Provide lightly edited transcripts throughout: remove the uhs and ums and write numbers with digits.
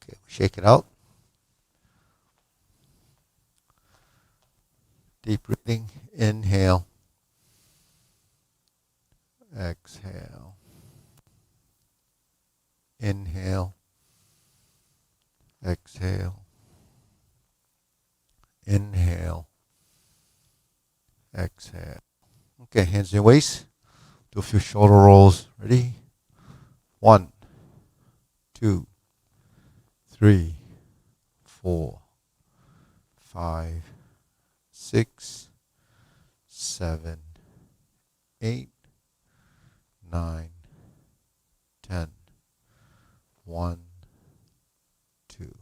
Okay, shake it out. Deep breathing. Inhale. Exhale. Inhale. Exhale. Inhale. Exhale. Okay, hands in your waist. Do a few shoulder rolls. Ready? 1, 2, 3, 4, 5, 6, 7, 8, 9, 10. 1, 2.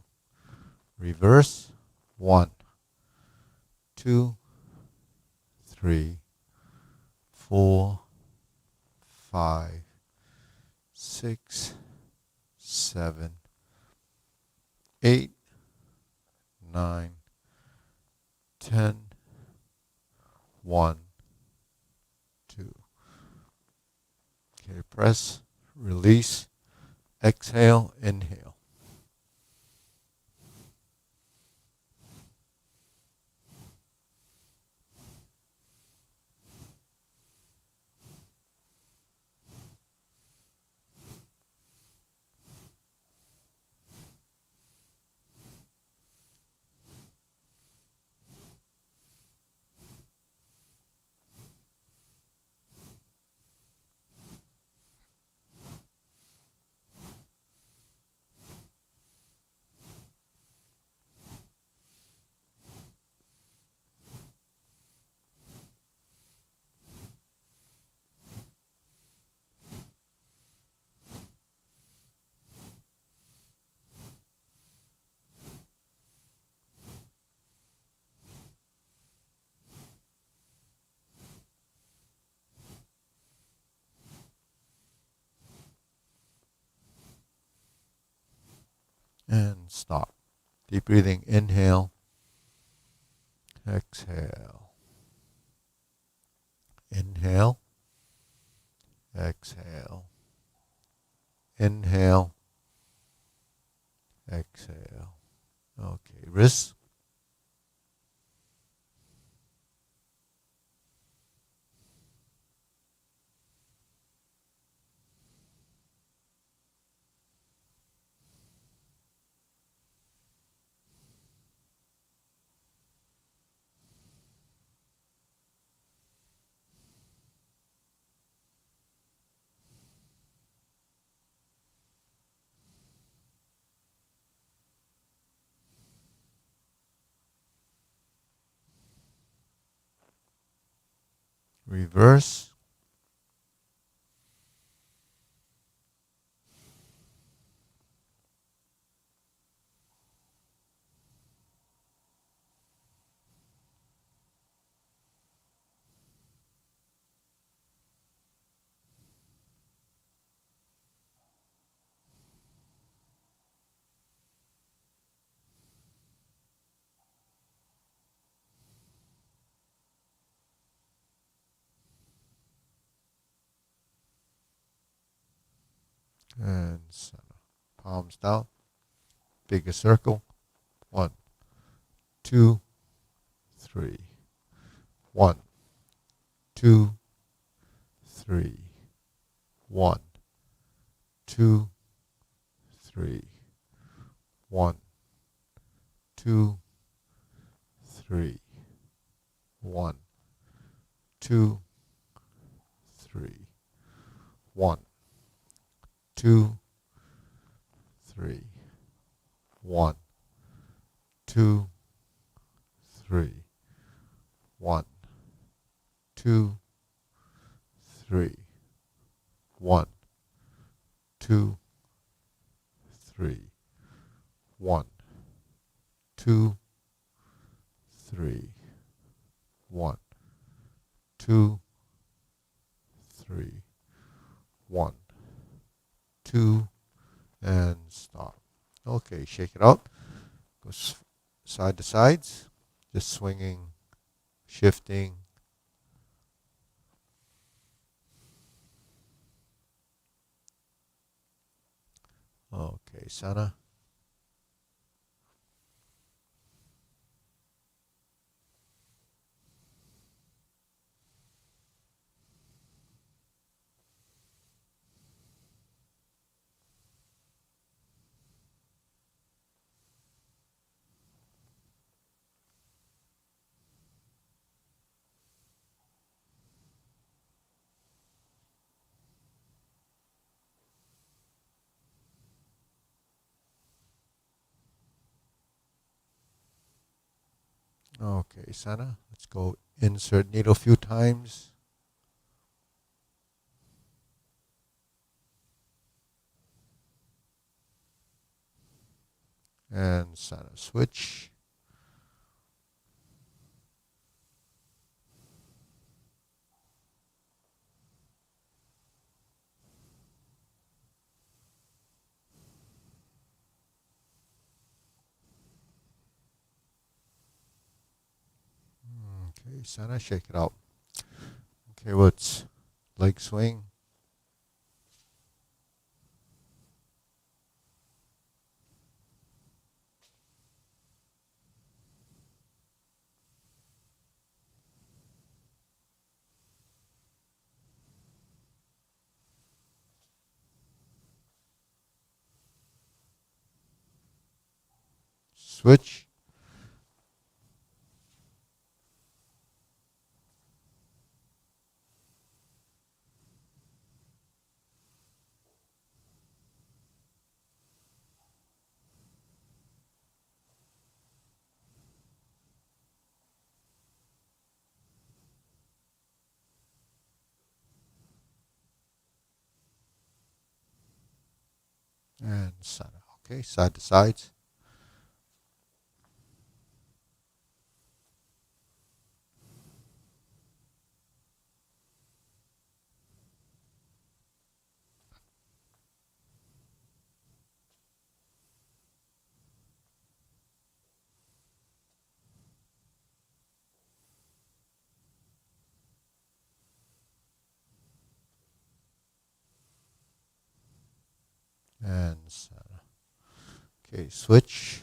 Reverse. 1, 2, 3, 4, 5, 6, 7, 8, 9, 10. 1, 2. Okay, press, release, exhale, inhale. And stop. Deep breathing, inhale, exhale. Inhale, exhale. Inhale, exhale. Okay, wrists. Reverse. And center. Palms down. Bigger circle. 1, 2, 3. 1, 2, 3. 1, 2, 3. 1, 2, 3. 1, 2, 3. 1, 2, 3. 1, 2, 3. 1, 2, 3. 1, 2, 3. 1, 2, 3. 1, 2, 3. 1, 2, and stop. Okay, shake it out. Go side to sides. Just swinging, shifting. Okay, Sana. Okay, Sana, let's go insert needle a few times. And Sana, switch. Okay, Sana, shake it out. Okay, let's leg swing. Switch. And Sana. Okay, side to sides. And Sana. Okay, switch.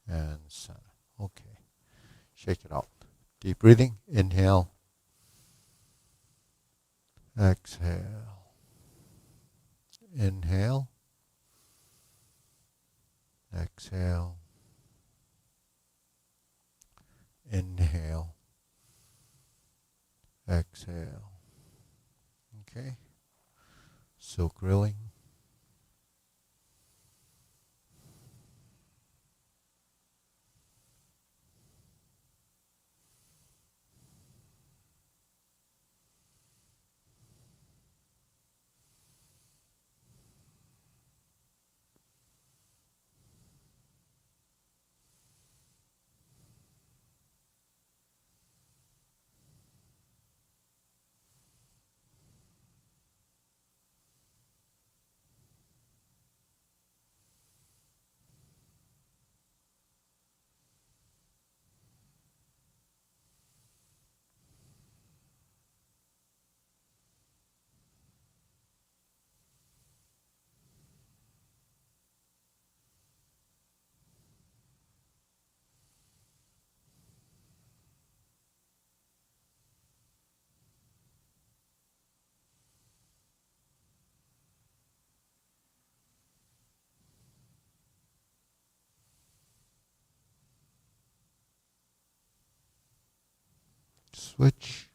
And Sana. Okay, shake it out. Deep breathing. Inhale. Exhale. Inhale. Exhale. Inhale. Exhale. Okay. Silk grilling. Switch.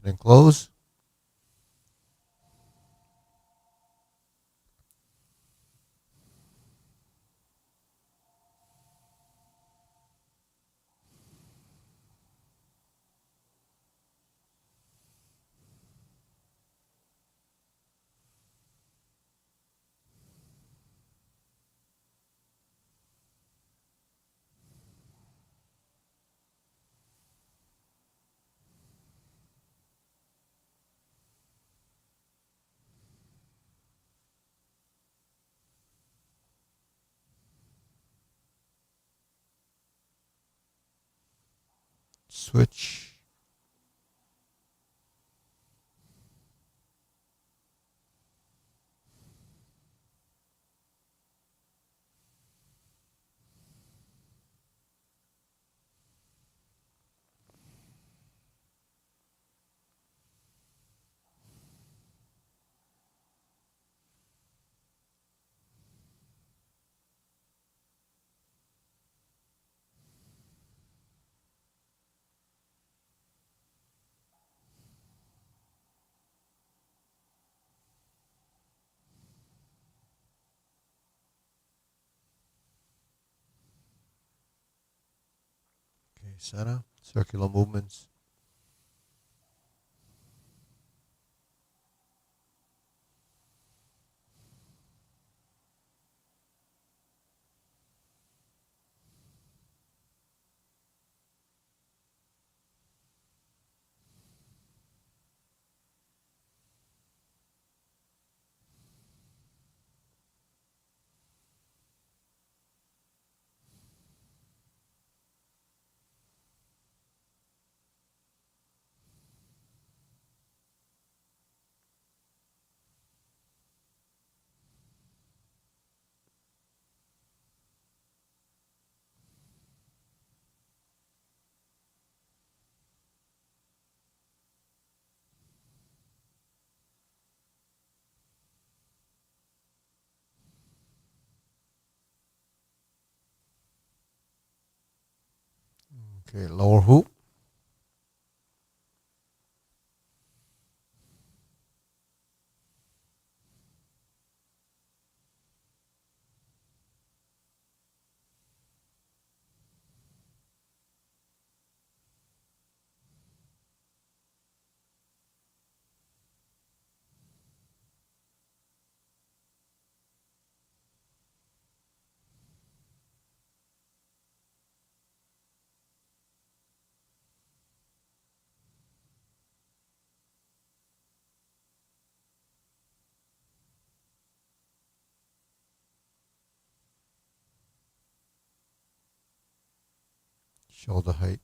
Open and close. Switch. Okay, center. Circular movements. Okay, lower hoop. Shoulder height.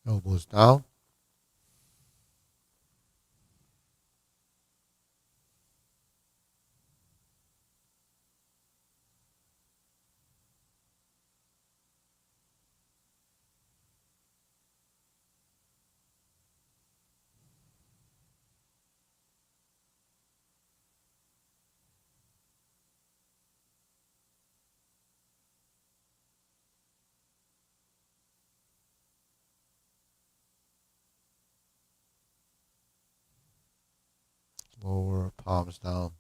Elbows down. Lower palms down.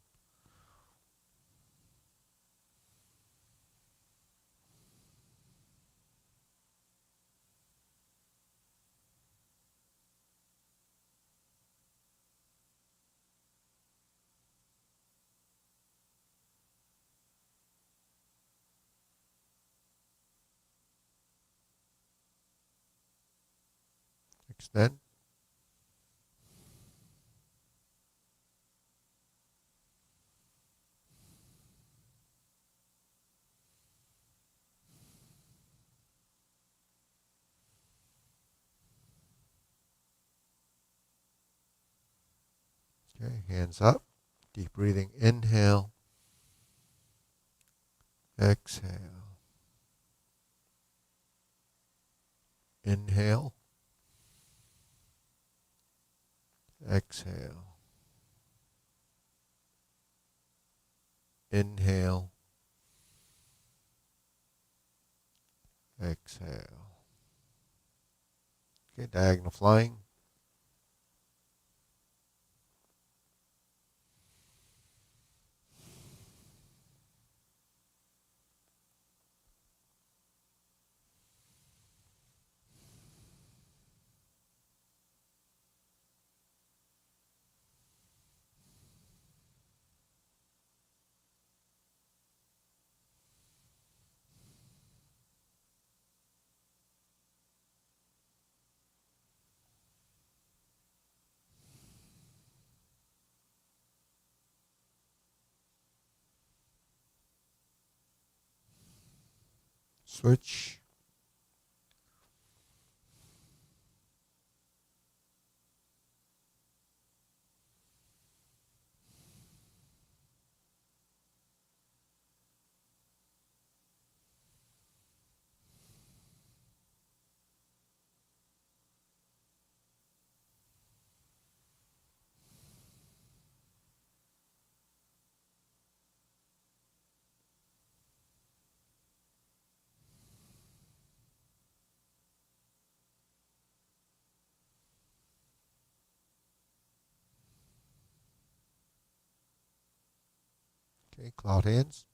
Extend. Okay, hands up. Deep breathing. Inhale. Exhale. Inhale. Exhale. Inhale. Exhale. Okay, diagonal flying. Switch. Okay, cloud hands.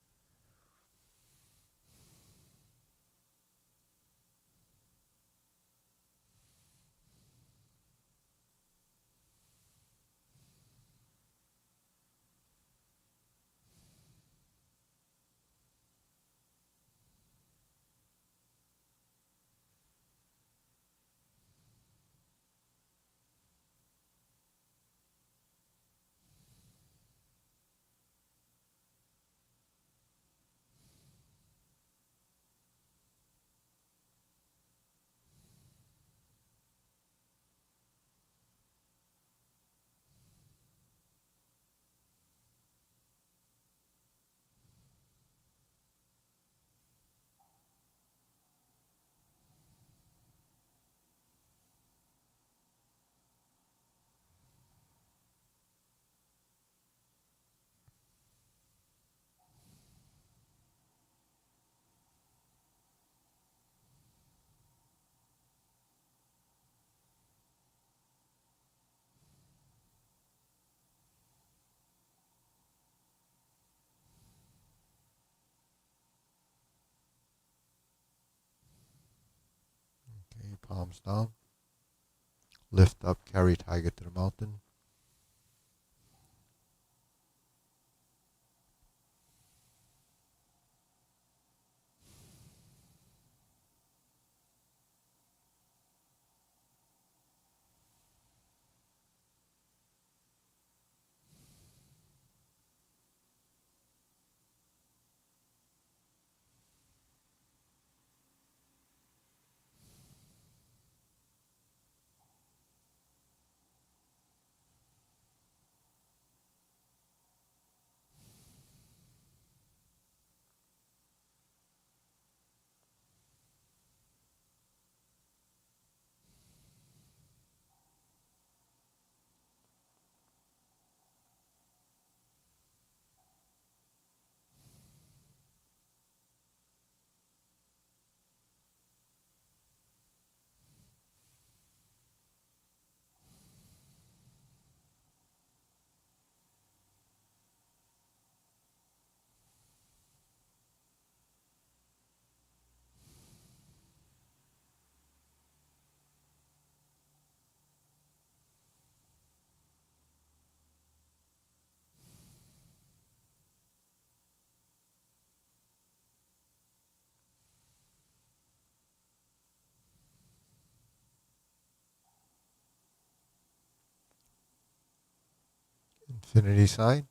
Okay, palms down. Lift up, carry tiger to the mountain. Infinity sign.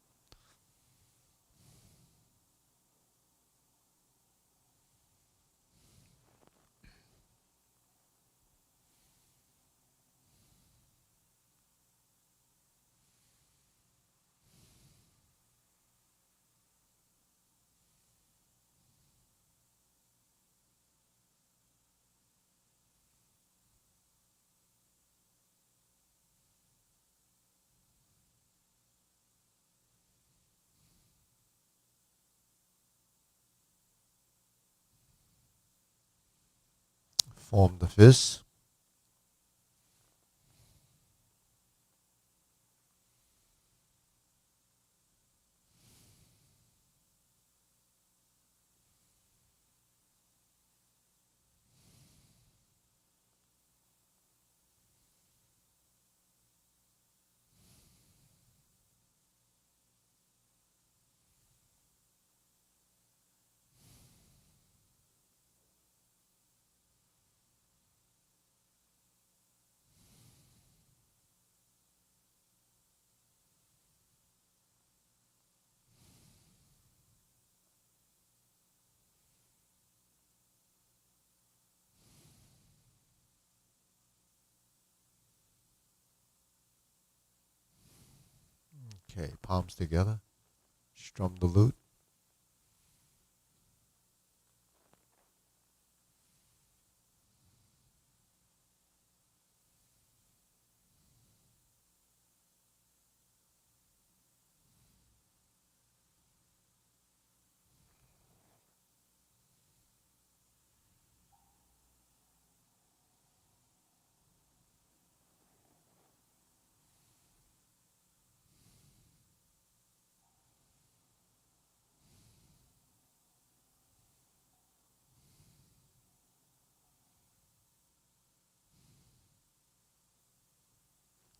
Form the fist. Okay, palms together. Strum the lute.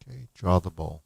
Okay, draw the bowl.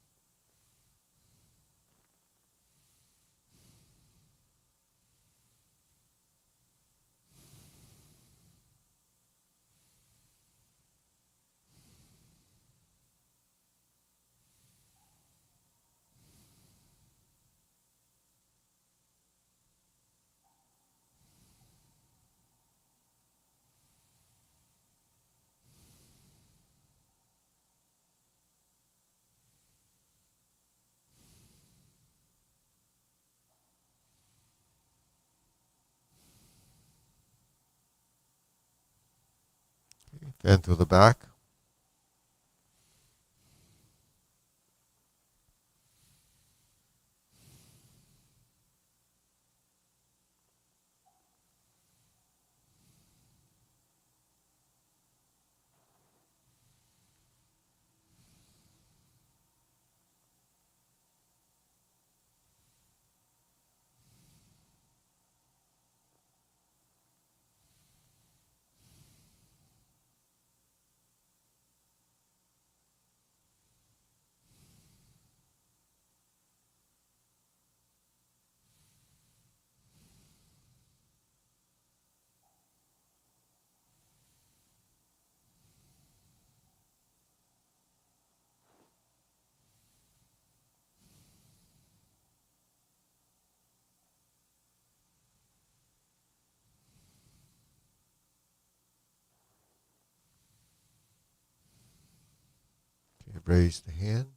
Okay, fan through the back. Okay, raise the hand.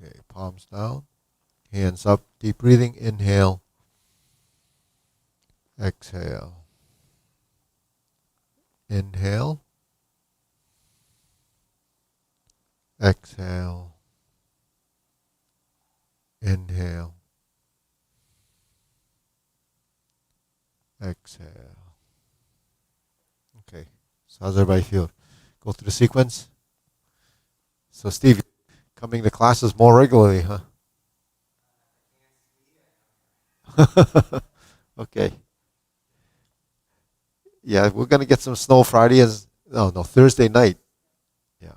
Okay, palms down. Hands up. Deep breathing. Inhale. Exhale. Inhale. Exhale. Inhale. Exhale. Okay. So how's everybody feel? Go through the sequence. So Steve, coming to classes more regularly, huh? Okay. Yeah, we're gonna get some snow Friday as no Thursday night. Yeah.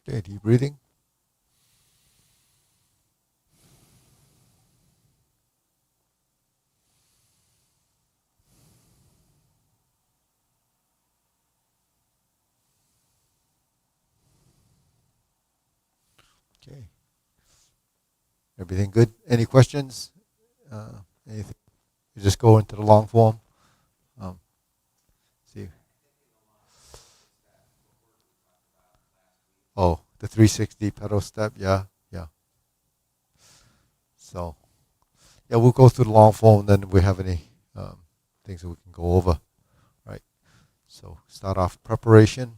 Okay, deep breathing. Okay. Everything good? Any questions? Anything? You just go into the long form. Um, see. Oh, the 360 pedal step. Yeah, yeah. So, yeah, we'll go through the long form, and then if we have any things that we can go over. Right. So, start off preparation.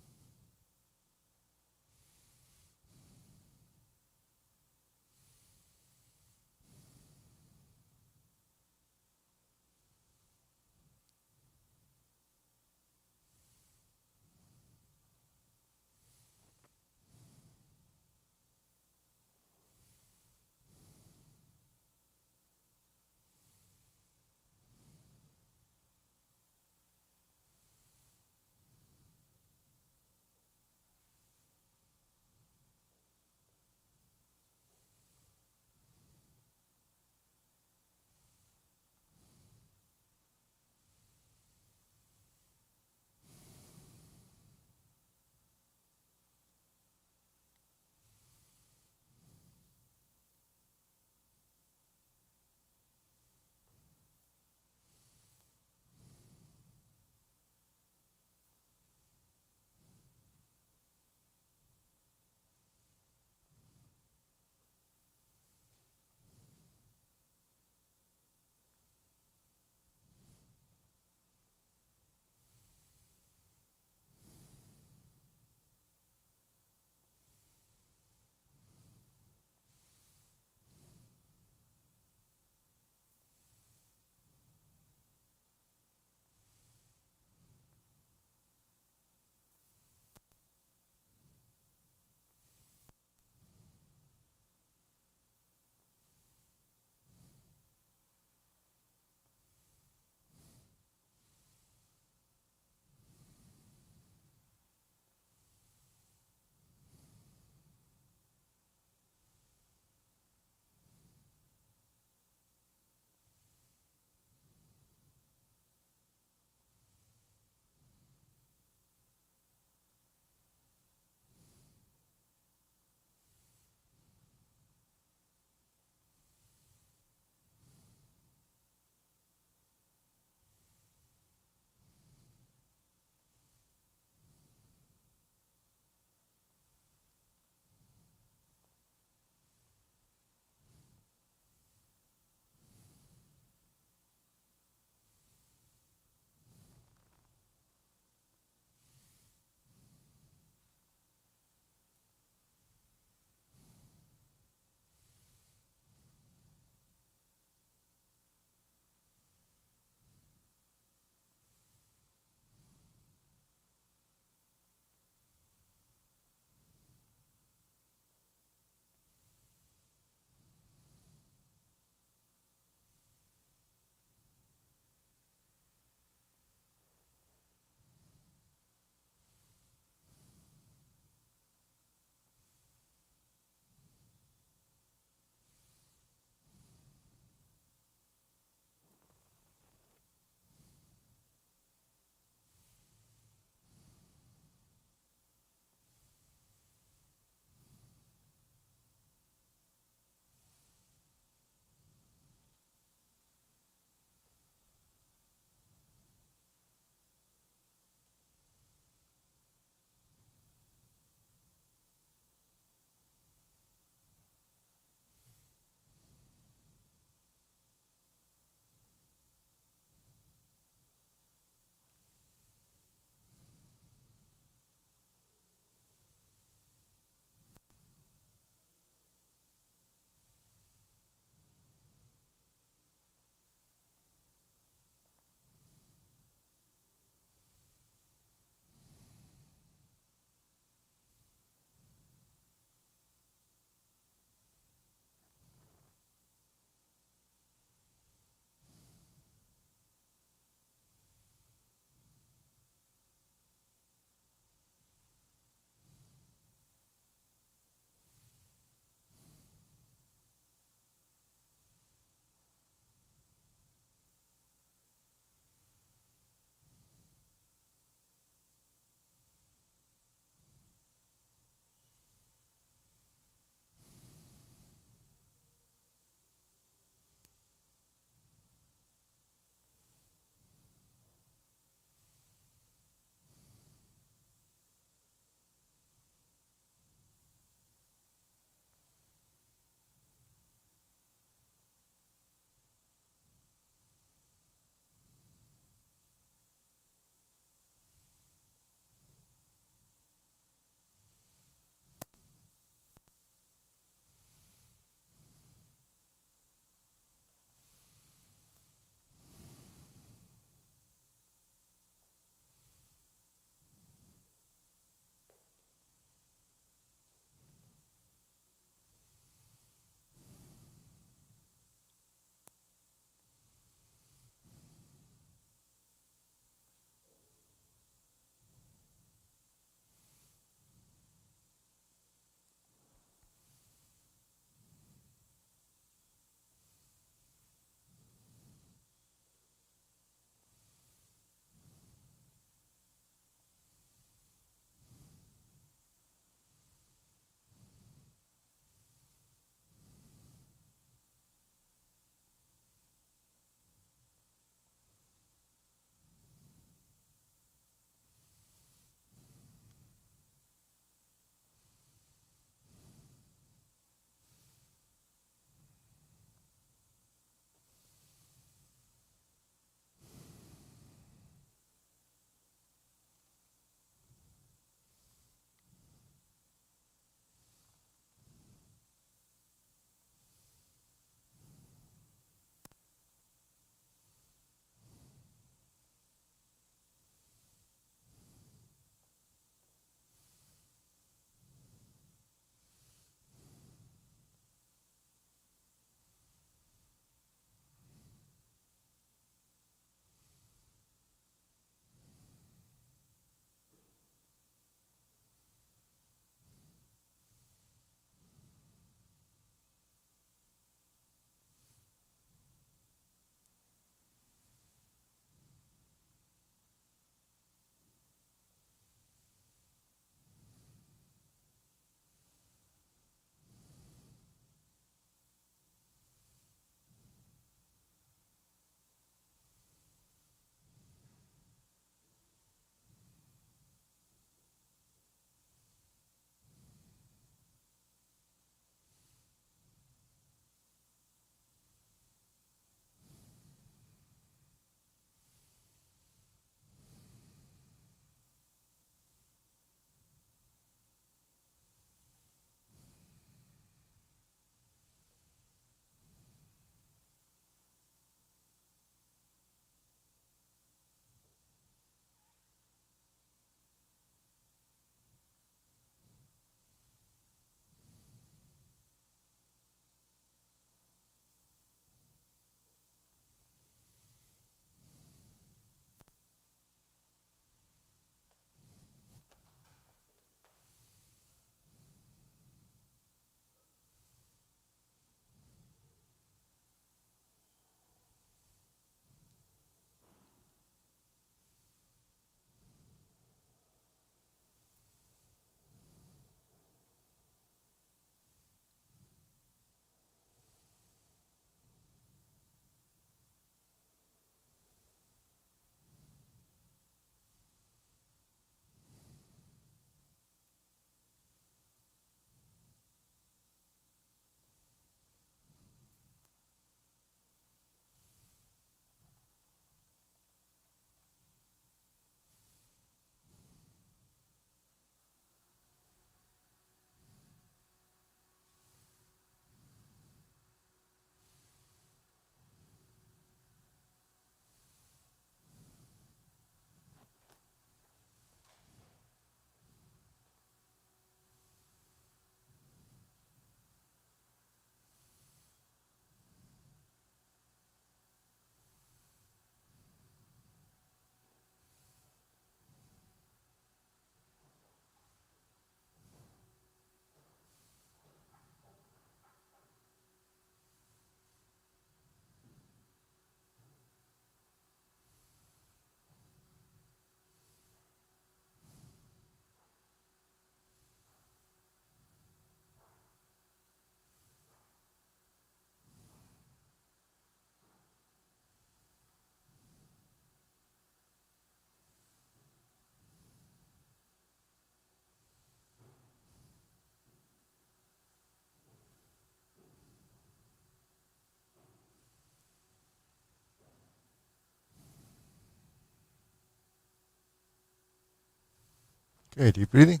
Okay, deep breathing.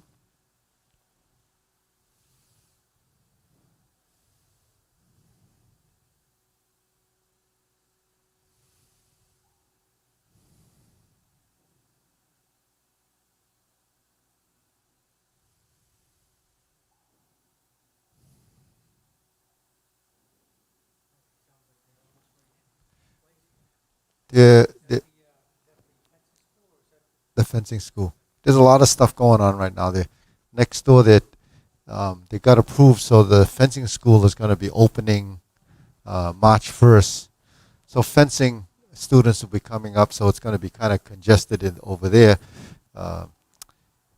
The the fencing school. There's a lot of stuff going on right now. There, next door, that they got approved, so the fencing school is going to be opening March 1st. So fencing students will be coming up, so it's going to be kind of congested over there. Uh,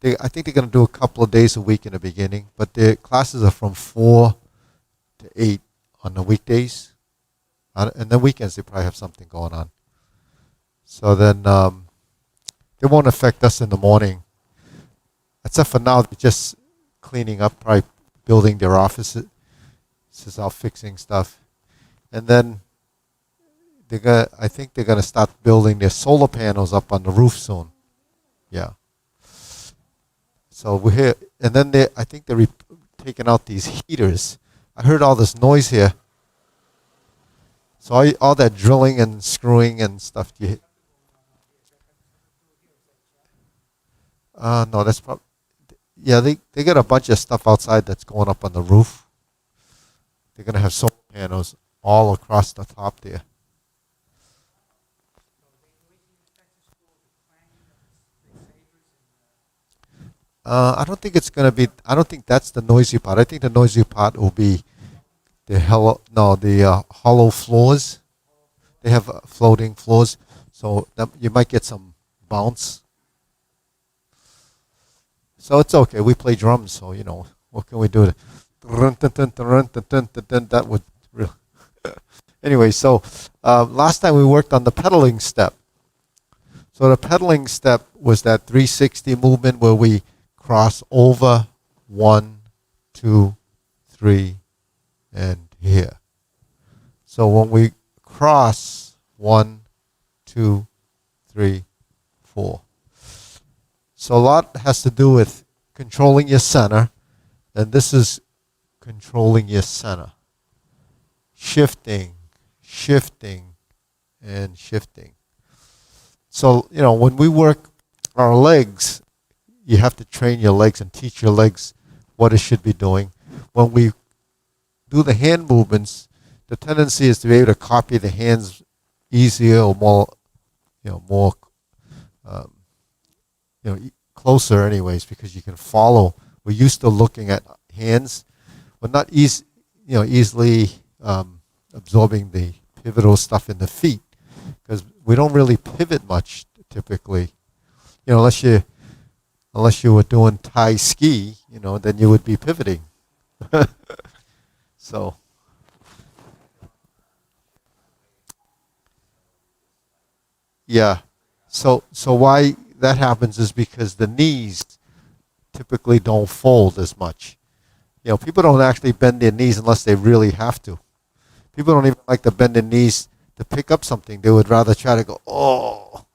I think they're going to do a couple of days a week in the beginning, but their classes are from 4 to 8 on the weekdays. And then weekends they probably have something going on. So then it won't affect us in the morning, except for now they're just cleaning up, probably building their offices, out fixing stuff. And then I think they're gonna start building their solar panels up on the roof soon. Yeah. So we're here, and then I think they're taking out these heaters. I heard all this noise here. So all that drilling and screwing and stuff. No, that's probably. Yeah, they got a bunch of stuff outside that's going up on the roof. They're gonna have solar panels all across the top there. I don't think it's gonna be. I don't think that's the noisy part. I think the noisy part will be the hollow floors. They have floating floors, so you might get some bounce. So it's okay. We play drums, so what can we do? That would really. Anyway, so last time we worked on the pedaling step. So the pedaling step was that 360 movement where we cross over 1, 2, 3, and here. So when we cross 1, 2, 3, 4. So a lot has to do with controlling your center, and this is controlling your center. Shifting, shifting, and shifting. So, when we work our legs, you have to train your legs and teach your legs what it should be doing. When we do the hand movements, the tendency is to be able to copy the hands easier or more, um, closer anyways, because you can follow. We're used to looking at hands, but not easily absorbing the pivotal stuff in the feet, because we don't really pivot much typically. Unless you were doing Tai ski, then you would be pivoting. So yeah, so why that happens is because the knees typically don't fold as much. People don't actually bend their knees unless they really have to. People don't even like to bend their knees to pick up something. They would rather try to go, oh,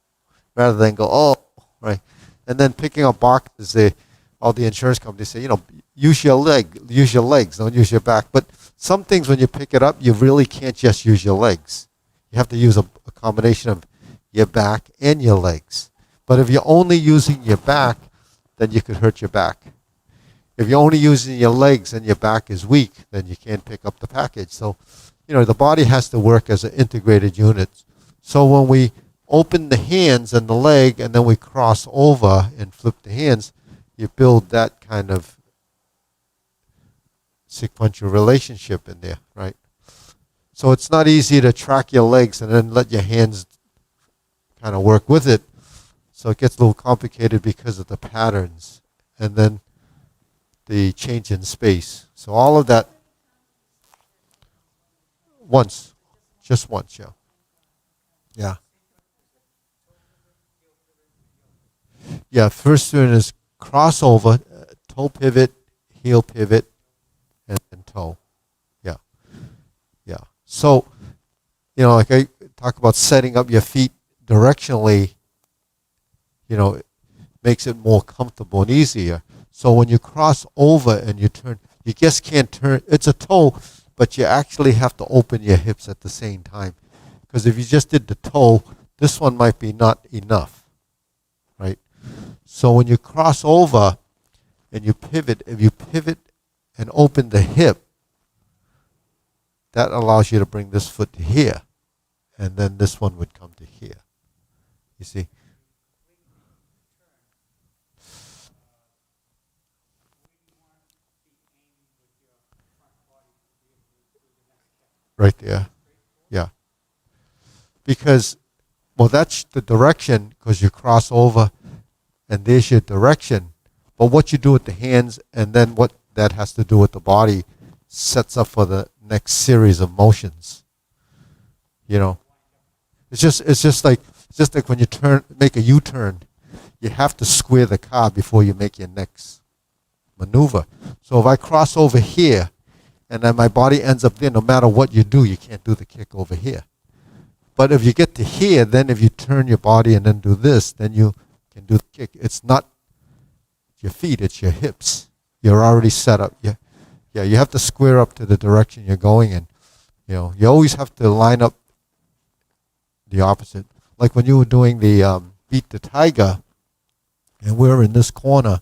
rather than go, oh, right? And then picking up boxes, all the insurance companies say, use your legs, don't use your back. But some things when you pick it up, you really can't just use your legs. You have to use a combination of your back and your legs. But if you're only using your back, then you could hurt your back. If you're only using your legs and your back is weak, then you can't pick up the package. So, the body has to work as an integrated unit. So when we open the hands and the leg and then we cross over and flip the hands, you build that kind of sequential relationship in there, right? So it's not easy to track your legs and then let your hands kind of work with it. So it gets a little complicated because of the patterns and then the change in space. So all of that just once, yeah. Yeah. Yeah, first one is crossover, toe pivot, heel pivot, and then toe. Yeah. Yeah. So, like I talk about setting up your feet directionally, you know, makes it more comfortable and easier. So when you cross over and you turn, you just can't turn. It's a toe, but you actually have to open your hips at the same time. Because if you just did the toe, this one might be not enough, right? So when you cross over and you pivot, if you pivot and open the hip, that allows you to bring this foot to here. And then this one would come to here. You see? Right there. Yeah. Because, well, that's the direction because you cross over and there's your direction. But what you do with the hands and then what that has to do with the body sets up for the next series of motions. You know, it's just like when you make a U-turn, you have to square the car before you make your next maneuver. So if I cross over here and then my body ends up there, no matter what you do, you can't do the kick over here. But if you get to here, then if you turn your body and then do this, then you can do the kick. It's not your feet, it's your hips. You're already set up. Yeah, you have to square up to the direction you're going in. You know, you always have to line up the opposite. Like when you were doing the beat the tiger, and we're in this corner,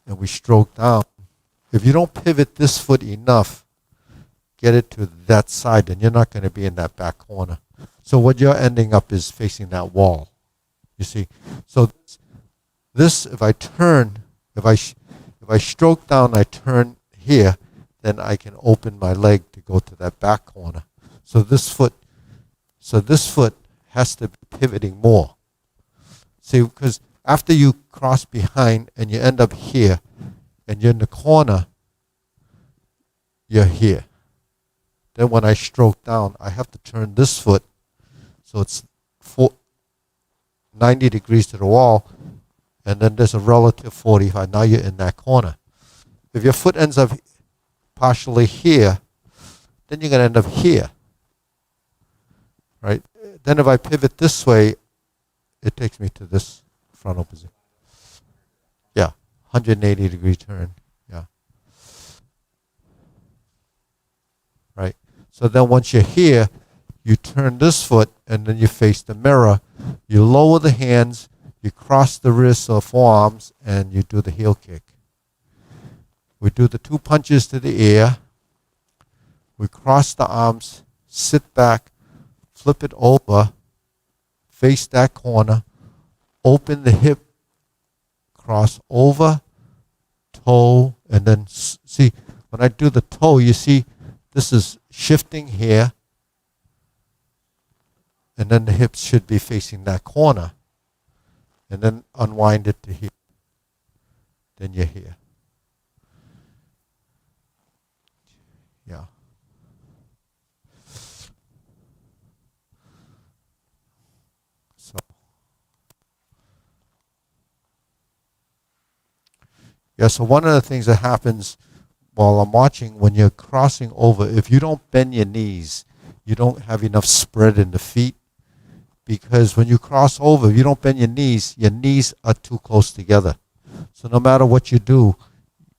and we stroke down. If you don't pivot this foot enough, get it to that side, then you're not going to be in that back corner. So what you're ending up is facing that wall. You see? So this, if I turn, if I stroke down, I turn here, then I can open my leg to go to that back corner. So this foot has to be pivoting more. See, because after you cross behind and you end up here, and you're in the corner, you're here. Then when I stroke down, I have to turn this foot, so it's 90 degrees to the wall, and then there's a relative 45. Now you're in that corner. If your foot ends up partially here, then you're going to end up here, right? Then if I pivot this way, it takes me to this frontal position. Yeah, 180 degree turn. Yeah. Right. So then once you're here, you turn this foot and then you face the mirror. You lower the hands, you cross the wrists or forearms, and you do the heel kick. We do the 2 punches to the air. We cross the arms, sit back, flip it over, face that corner, open the hip, cross over, toe, and then see, when I do the toe, you see this is shifting here, and then the hips should be facing that corner, and then unwind it to here. Then you're here. Yeah. So. Yeah, so one of the things that happens while I'm watching, when you're crossing over, if you don't bend your knees, you don't have enough spread in the feet, because when you cross over, if you don't bend your knees are too close together. So no matter what you do,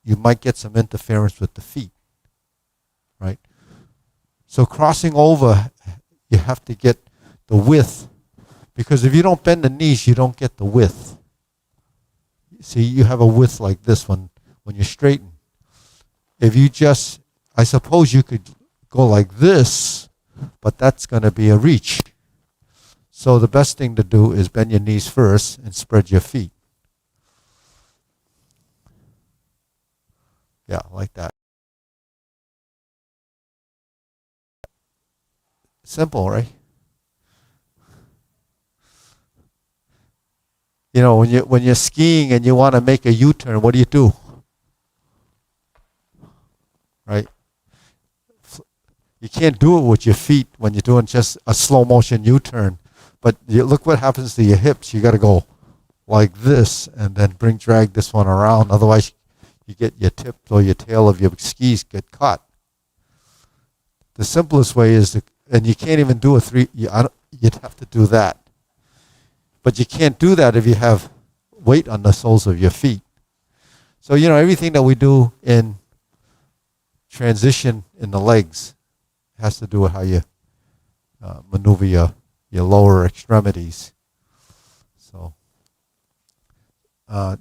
you might get some interference with the feet, right? So crossing over, you have to get the width, because if you don't bend the knees, you don't get the width. See, you have a width like this when you straighten. If you just, I suppose you could go like this, but that's going to be a reach. So the best thing to do is bend your knees first and spread your feet. Yeah, like that. Simple, right? You know, when you're skiing and you want to make a U-turn, what do? Right? You can't do it with your feet when you're doing just a slow motion U-turn. But look what happens to your hips. You got to go like this and then drag this one around. Otherwise, you get your tip or your tail of your skis get caught. The simplest way is and you can't even do you'd have to do that. But you can't do that if you have weight on the soles of your feet. So, everything that we do in transition in the legs has to do with how you maneuver your lower extremities. So,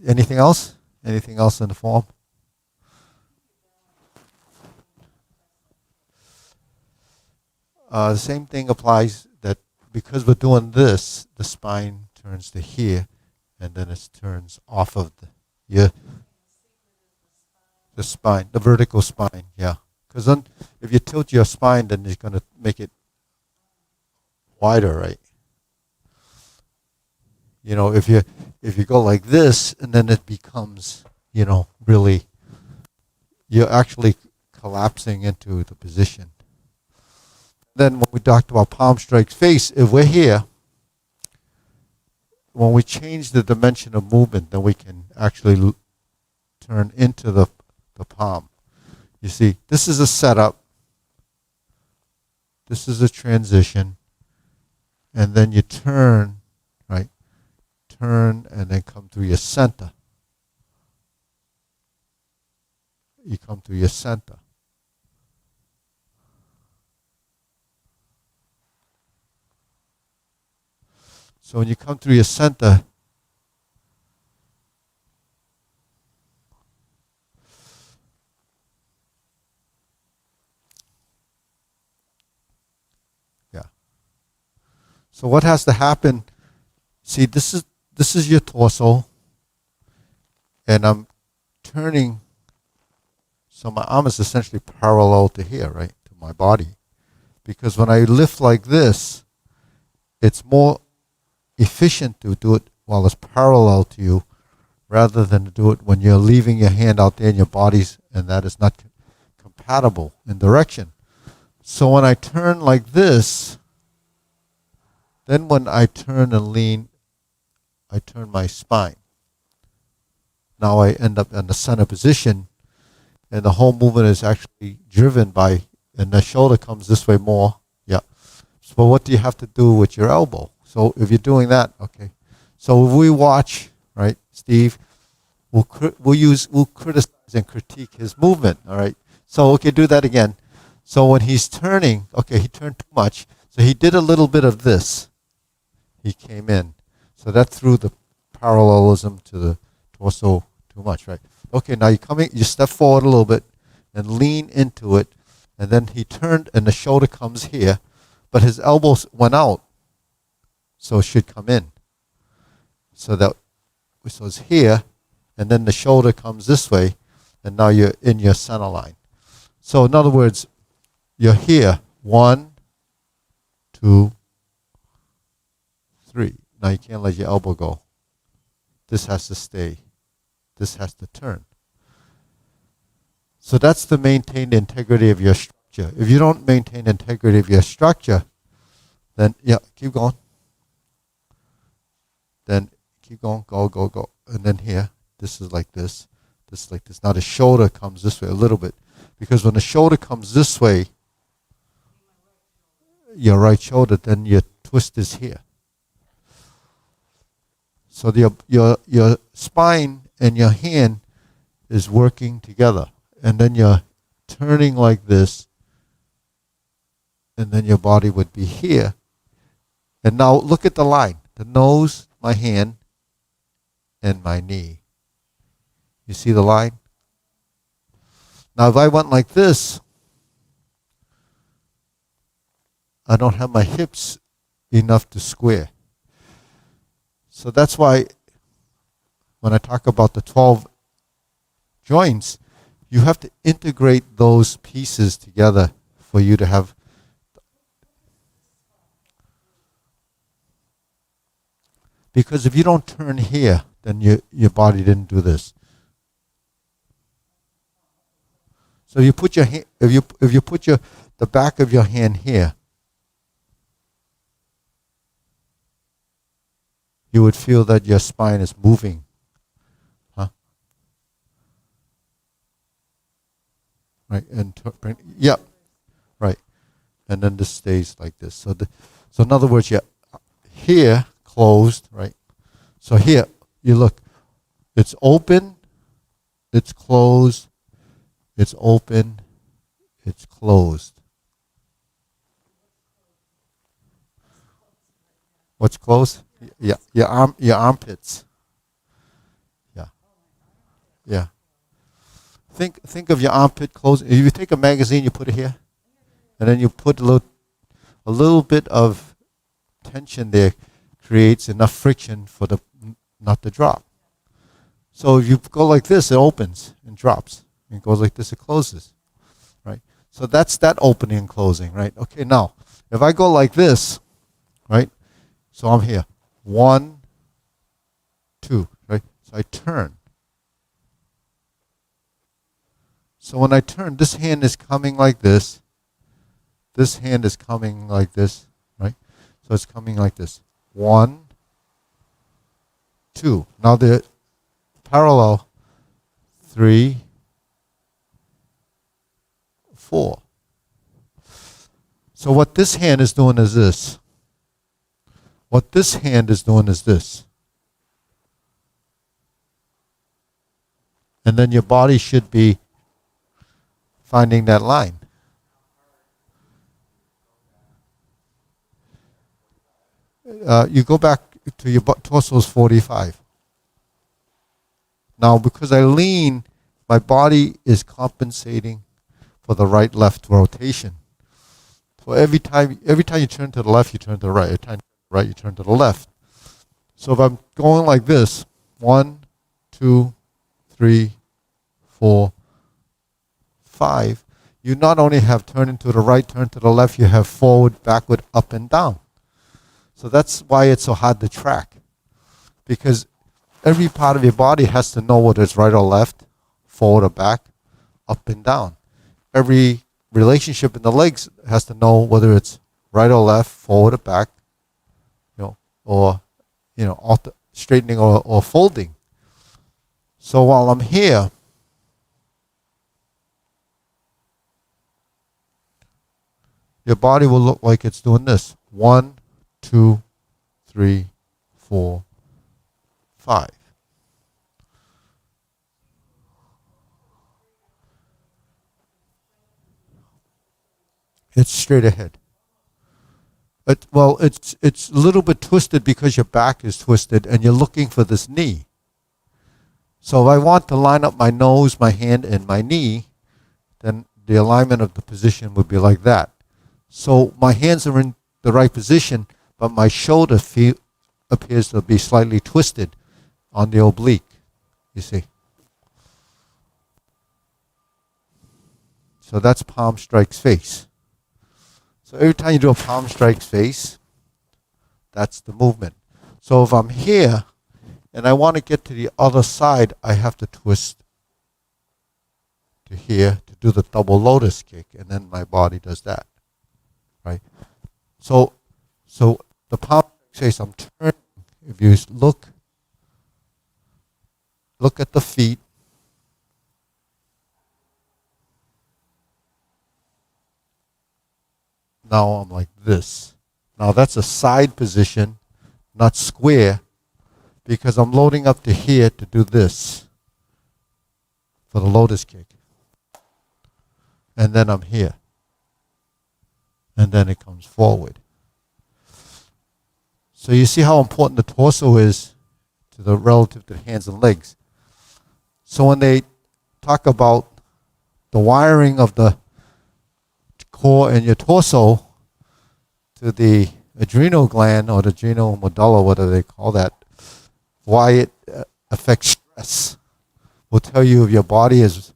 anything else? Anything else in the form? The same thing applies that because we're doing this, the spine turns to here, and then it turns off of the spine, the vertical spine, yeah. Because then if you tilt your spine, then it's going to make it wider, right? If you go like this, and then it becomes, really, you're actually collapsing into the position. Then when we talked about palm strikes face, if we're here, when we change the dimension of movement, then we can actually turn into the palm. You see, this is a setup. This is a transition. And then you turn, right? Turn and then come through your center. You come through your center. So when you come through your center, yeah. So what has to happen? See, this is your torso, and I'm turning. So my arm is essentially parallel to here, right, to my body, because when I lift like this, it's more efficient to do it while it's parallel to you rather than to do it when you're leaving your hand out there in your bodies and that is not compatible in direction. So when I turn like this, then when I turn and lean, I turn my spine. Now I end up in the center position, and the whole movement is actually driven by, and the shoulder comes this way more. Yeah. So what do you have to do with your elbow? So if you're doing that, okay. So if we watch, right, Steve, we'll criticize and critique his movement, all right. So okay, do that again. So when he's turning, okay, he turned too much. So he did a little bit of this. He came in. So that threw the parallelism to the torso too much, right? Okay, now you step forward a little bit and lean into it, and then he turned and the shoulder comes here, but his elbows went out. So it should come in. So it's here, and then the shoulder comes this way, and now you're in your center line. So in other words, you're here. 1, 2, 3. Now you can't let your elbow go. This has to stay. This has to turn. So that's to maintain the integrity of your structure. If you don't maintain the integrity of your structure, then, yeah, keep going. Then keep going, go. And then here, this is like this. This is like this. Now the shoulder comes this way a little bit. Because when the shoulder comes this way, your right shoulder, then your twist is here. So your spine and your hand is working together. And then you're turning like this. And then your body would be here. And now look at the line. The nose, my hand, and my knee. You see the line? Now if I went like this, I don't have my hips enough to square. So that's why when I talk about the 12 joints, you have to integrate those pieces together for you to have. Because if you don't turn here, then your body didn't do this. So you put your hand, if you put the back of your hand here, you would feel that your spine is moving. Huh? Right, and yeah, right. And then this stays like this. So in other words, you're here closed, right? So here, you look, It's open, it's closed, it's open, it's closed. What's closed? Yeah, your armpits. Yeah, yeah. Think of your armpit closed. If you take a magazine, you put it here, and then you put a little bit of tension there, creates enough friction for the nut to drop. So if you go like this, it opens and drops. It goes like this, it closes, right? So that's that opening and closing, right? Okay, now if I go like this, right? So I'm here, 1, 2, right? So I turn. So when I turn, this hand is coming like this. This hand is coming like this, right? So it's coming like this. 1, 2. Now they're parallel. 3, 4. So what this hand is doing is this. What this hand is doing is this. And then your body should be finding that line. You go back to your torso is 45. Now, because I lean, my body is compensating for the right-left rotation. So every time you turn to the left, you turn to the right. Every time you turn to the right, you turn to the left. So if I'm going like this, 1, 2, 3, 4, 5, you not only have turn to the right, turn to the left, you have forward, backward, up, and down. So that's why it's so hard to track. Because every part of your body has to know whether it's right or left, forward or back, up and down. Every relationship in the legs has to know whether it's right or left, forward or back, or straightening or folding. So while I'm here, your body will look like it's doing this. 1, 2, 3, 4, 5. It's straight ahead. It's a little bit twisted because your back is twisted and you're looking for this knee. So if I want to line up my nose, my hand, and my knee, then the alignment of the position would be like that. So my hands are in the right position, but my shoulder appears to be slightly twisted on the oblique, you see. So that's palm strikes face. So every time you do a palm strikes face, that's the movement. So if I'm here and I want to get to the other side, I have to twist to here to do the double lotus kick, and then my body does that, right? So the palm strikes face, I'm turning. If you look at the feet. Now I'm like this. Now that's a side position, not square, because I'm loading up to here to do this for the lotus kick. And then I'm here. And then it comes forward. So you see how important the torso is to the relative to the hands and legs. So when they talk about the wiring of the core and your torso to the adrenal gland or the adrenal medulla, whatever they call that, why it affects stress, will tell you if your body is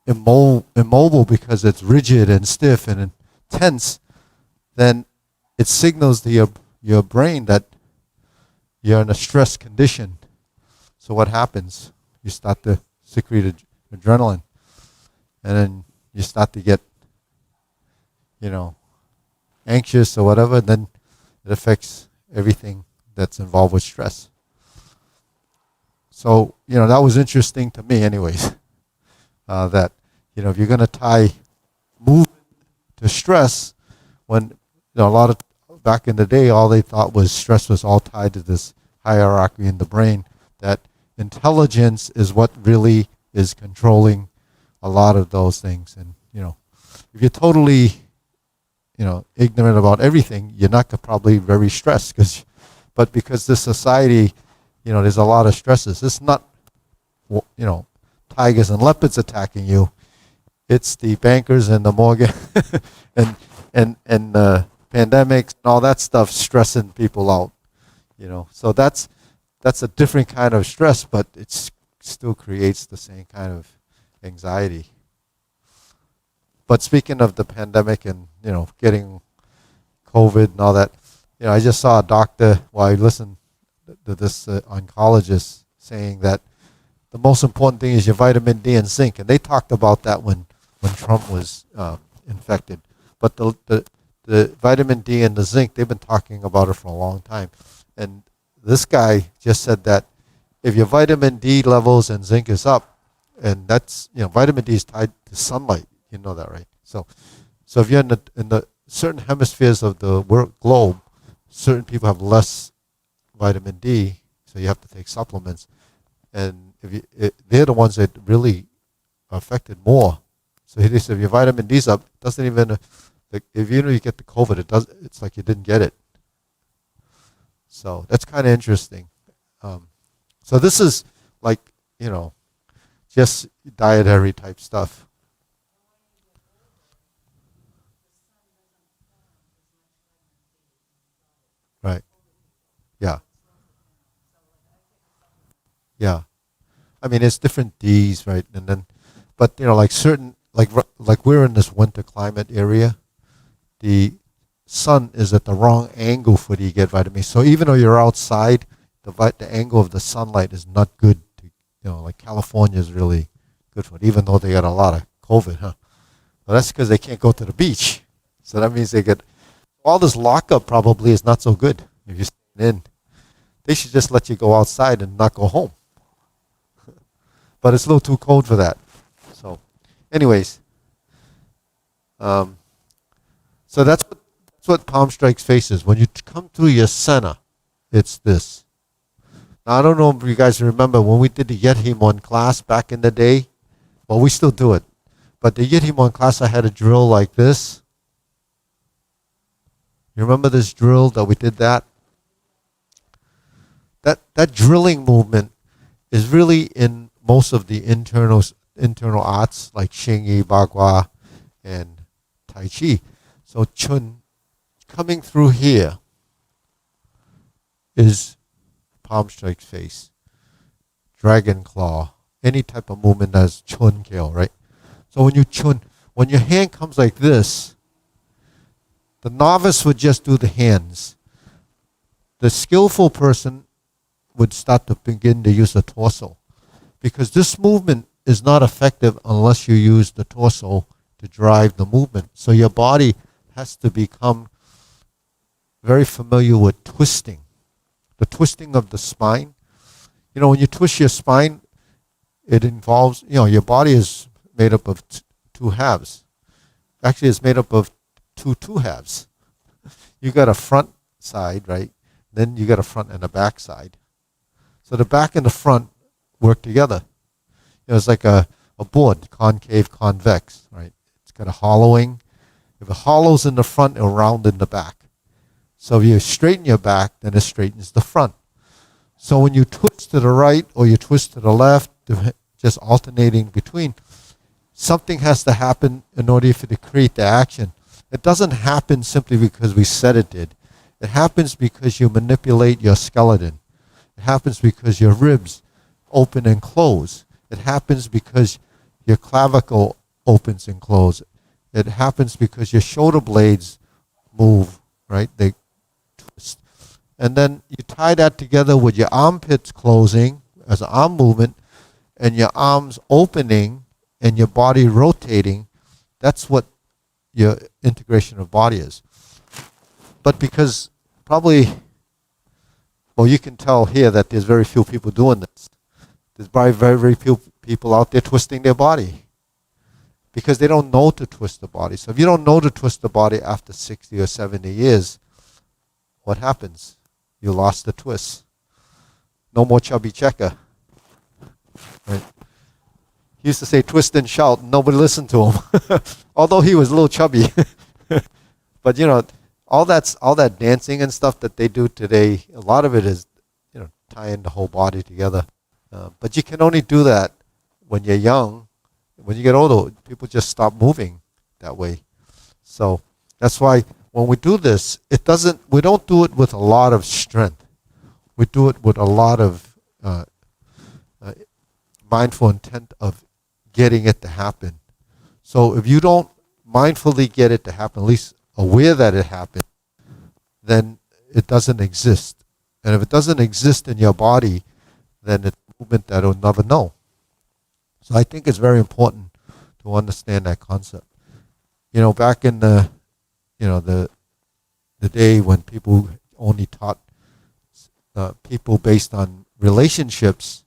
immobile because it's rigid and stiff and tense, then it signals to your brain that you're in a stress condition. So what happens? You start to secrete adrenaline, and then you start to get, anxious or whatever. Then it affects everything that's involved with stress. So, that was interesting to me anyways, that, if you're going to tie movement to stress, when, a lot of, back in the day, all they thought was stress was all tied to this hierarchy in the brain, that intelligence is what really is controlling a lot of those things. And if you're totally ignorant about everything, you're not probably very stressed. But because this society, there's a lot of stresses. It's not, tigers and leopards attacking you. It's the bankers and the mortgage and pandemics and all that stuff stressing people out. So that's a different kind of stress, but it still creates the same kind of anxiety. But speaking of the pandemic and getting COVID and all that, I just saw a doctor. I listened to this oncologist saying that the most important thing is your vitamin D and zinc, and they talked about that when Trump was infected. But the vitamin D and the zinc, they've been talking about it for a long time. And this guy just said that if your vitamin D levels and zinc is up, and that's, vitamin D is tied to sunlight. You know that, right? So if you're in the certain hemispheres of the globe, certain people have less vitamin D, so you have to take supplements. And they're the ones that really are affected more. So he said if your vitamin D's up, it doesn't even, if you get the COVID, it's like you didn't get it. So that's kind of interesting. So this is like, just dietary type stuff. Right. Yeah. Yeah. I mean, it's different D's, right? And then, but like certain, like we're in this winter climate area, the sun is at the wrong angle for you to get vitamin. So even though you're outside, the angle of the sunlight is not good. Like California is really good for it, even though they got a lot of COVID, huh? Well, that's because they can't go to the beach. So that means they get all this lockup. Probably is not so good if you're staying in. They should just let you go outside and not go home. But it's a little too cold for that. So, anyways, so that's what palm strikes face is. When you come through your center, it's this. Now, I don't know if you guys remember when we did the Yethimon class back in the day. Well, we still do it. But the Yethimon class, I had a drill like this. You remember this drill that we did that? That drilling movement is really in most of the internal arts like Xingyi, Bagua, and Tai Chi. So Chun coming through here is palm strike face, dragon claw, any type of movement that's Chun kill, right? So when your hand comes like this, the novice would just do the hands. The skillful person would start to begin to use the torso, because this movement is not effective unless you use the torso to drive the movement. So your body has to become very familiar with twisting. The twisting of the spine. When you twist your spine, it involves, your body is made up of two halves. Actually, it's made up of two halves. You got a front side, right? Then you got a front and a back side. So the back and the front work together. It's like a board, concave, convex, right? It's got a hollowing. If it hollows in the front, it'll round in the back. So if you straighten your back, then it straightens the front. So when you twist to the right or you twist to the left, just alternating between, something has to happen in order for you to create the action. It doesn't happen simply because we said it did. It happens because you manipulate your skeleton. It happens because your ribs open and close. It happens because your clavicle opens and closes. It happens because your shoulder blades move, right? They twist. And then you tie that together with your armpits closing as an arm movement and your arms opening and your body rotating. That's what your integration of body is. But because probably, well, you can tell here that there's very few people doing this. There's probably very, very few people out there twisting their body because they don't know to twist the body. So if you don't know to twist the body after 60 or 70 years, what happens? You lost the twist. No more chubby checker. he used to say twist and shout, and nobody listened to him. Although he was a little chubby. But all that dancing and stuff that they do today, a lot of it is, tying the whole body together. But you can only do that when you're young. When you get older, people just stop moving that way. So that's why when we do this, we don't do it with a lot of strength. We do it with a lot of mindful intent of getting it to happen. So if you don't mindfully get it to happen, at least aware that it happened, then it doesn't exist. And if it doesn't exist in your body, then it's a movement that will never know. So I think it's very important to understand that concept. Back in the day when people only taught people based on relationships,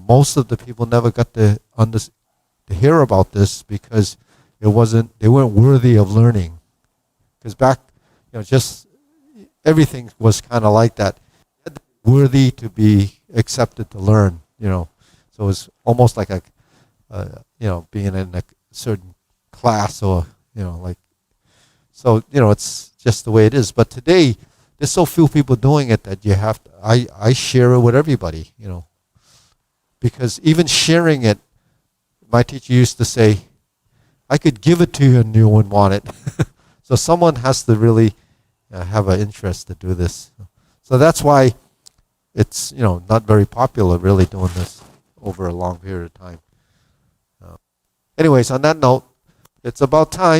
most of the people never got to hear about this because they weren't worthy of learning. Because back, just everything was kind of like that. Worthy to be accepted to learn, So it was almost like being in a certain class or, so, it's just the way it is. But today, there's so few people doing it that you have to, I share it with everybody, Because even sharing it, my teacher used to say, I could give it to you and you wouldn't want it. So someone has to really have an interest to do this. So that's why it's, not very popular really doing this over a long period of time. Anyways, on that note, it's about time.